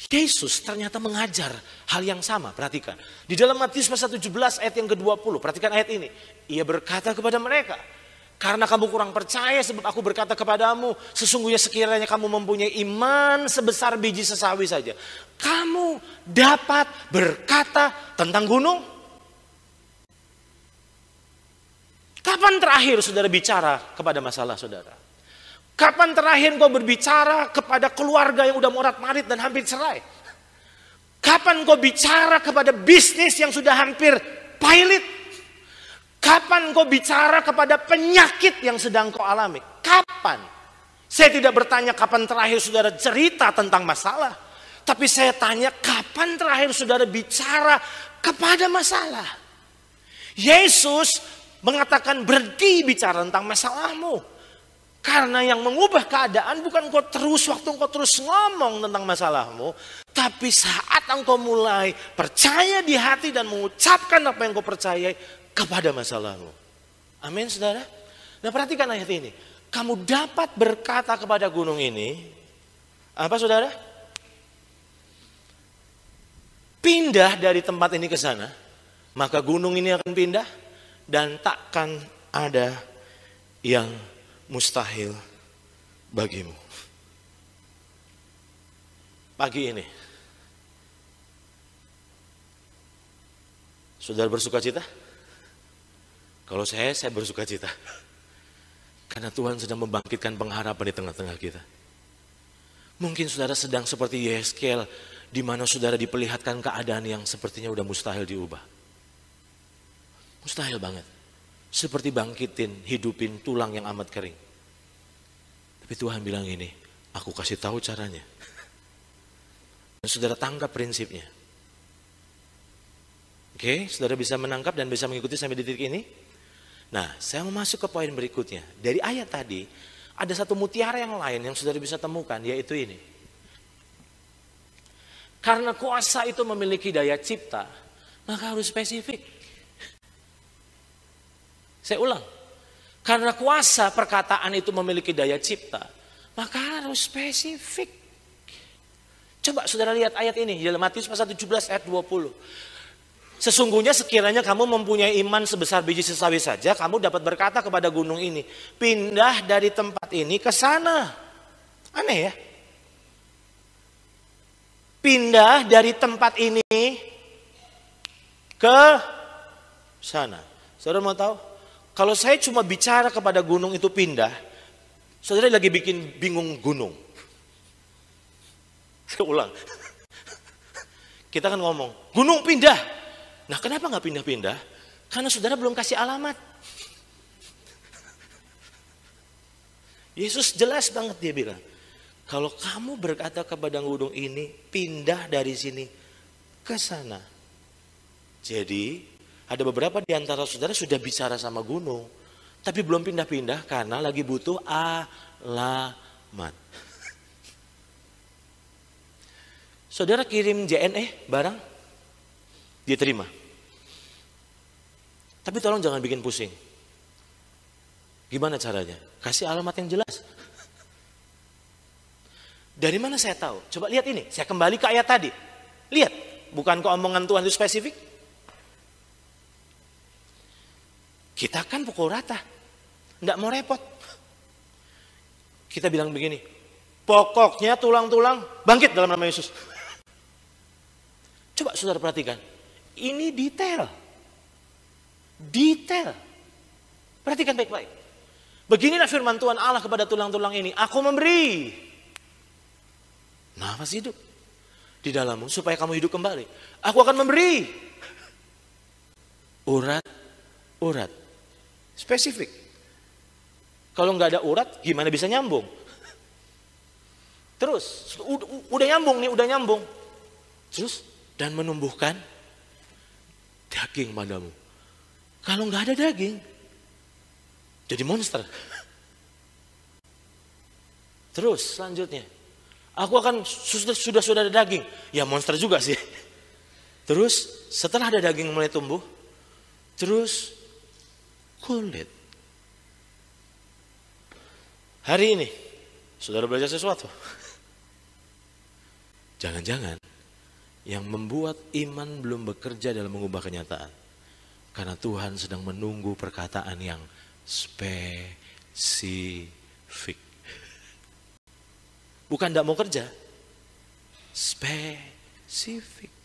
Yesus ternyata mengajar hal yang sama. Perhatikan. Di dalam Matius pasal 17 ayat yang ke-20. Perhatikan ayat ini. Ia berkata kepada mereka, karena kamu kurang percaya sebab aku berkata kepadamu, sesungguhnya sekiranya kamu mempunyai iman sebesar biji sesawi saja, kamu dapat berkata tentang gunung. Kapan terakhir saudara bicara kepada masalah saudara? Kapan terakhir kau berbicara kepada keluarga yang udah morat-marit dan hampir cerai? Kapan kau bicara kepada bisnis yang sudah hampir pailit? Kapan kau bicara kepada penyakit yang sedang kau alami? Kapan? Saya tidak bertanya kapan terakhir saudara cerita tentang masalah. Tapi saya tanya kapan terakhir saudara bicara kepada masalah? Yesus mengatakan berhenti bicara tentang masalahmu. Karena yang mengubah keadaan bukan kau terus waktu kau terus ngomong tentang masalahmu. Tapi saat engkau mulai percaya di hati dan mengucapkan apa yang kau percayai kepada masalahmu. Amin saudara. Nah perhatikan ayat ini. Kamu dapat berkata kepada gunung ini. Apa saudara? Pindah dari tempat ini ke sana. Maka gunung ini akan pindah. Dan takkan ada yang mustahil bagimu. Pagi ini saudara bersuka cita? Kalau saya bersuka cita. Karena Tuhan sedang membangkitkan pengharapan di tengah-tengah kita. Mungkin saudara sedang seperti Yeskel, di mana saudara diperlihatkan keadaan yang sepertinya udah mustahil diubah. Mustahil banget. Seperti bangkitin, hidupin tulang yang amat kering. Tapi Tuhan bilang ini, aku kasih tahu caranya. Dan saudara tangkap prinsipnya. Oke, saudara bisa menangkap dan bisa mengikuti sampai di titik ini. Nah, saya mau masuk ke poin berikutnya. Dari ayat tadi, ada satu mutiara yang lain yang saudara bisa temukan, yaitu ini. Karena kuasa itu memiliki daya cipta, maka harus spesifik. Saya ulang, karena kuasa perkataan itu memiliki daya cipta, maka harus spesifik. Coba saudara lihat ayat ini, dalam Matius pasal 17 ayat 20. Sesungguhnya sekiranya kamu mempunyai iman sebesar biji sesawi saja, kamu dapat berkata kepada gunung ini, pindah dari tempat ini ke sana. Aneh ya? Pindah dari tempat ini ke sana. Saudara mau tahu? Kalau saya cuma bicara kepada gunung itu pindah, saudara lagi bikin bingung gunung. Saya ulang. Kita kan ngomong, gunung pindah. Nah kenapa nggak pindah-pindah? Karena saudara belum kasih alamat. Yesus jelas banget dia bilang, kalau kamu berkata kepada gunung ini, pindah dari sini ke sana. Jadi ada beberapa di antara saudara sudah bicara sama gunung, tapi belum pindah-pindah karena lagi butuh alamat. Saudara kirim JNE barang, diterima. Tapi tolong jangan bikin pusing. Gimana caranya? Kasih alamat yang jelas. Dari mana saya tahu? Coba lihat ini, saya kembali ke ayat tadi. Lihat, bukan keomongan Tuhan itu spesifik? Kita kan pukul rata, enggak mau repot. Kita bilang begini, pokoknya tulang-tulang bangkit dalam nama Yesus. Coba saudara perhatikan, ini detail. Detail. Perhatikan baik-baik. Beginilah firman Tuhan Allah kepada tulang-tulang ini, aku memberi nafas hidup di dalammu supaya kamu hidup kembali. Aku akan memberi urat. Spesifik. Kalau nggak ada urat, gimana bisa nyambung? Terus, udah nyambung. Terus, dan menumbuhkan daging padamu. Kalau nggak ada daging, jadi monster. Terus, selanjutnya, aku akan sudah ada daging, ya monster juga sih. Terus, setelah ada daging mulai tumbuh, terus kulit. Hari ini, saudara belajar sesuatu. Jangan-jangan yang membuat iman belum bekerja dalam mengubah kenyataan. Karena Tuhan sedang menunggu perkataan yang spesifik. Bukan tidak mau kerja, spesifik.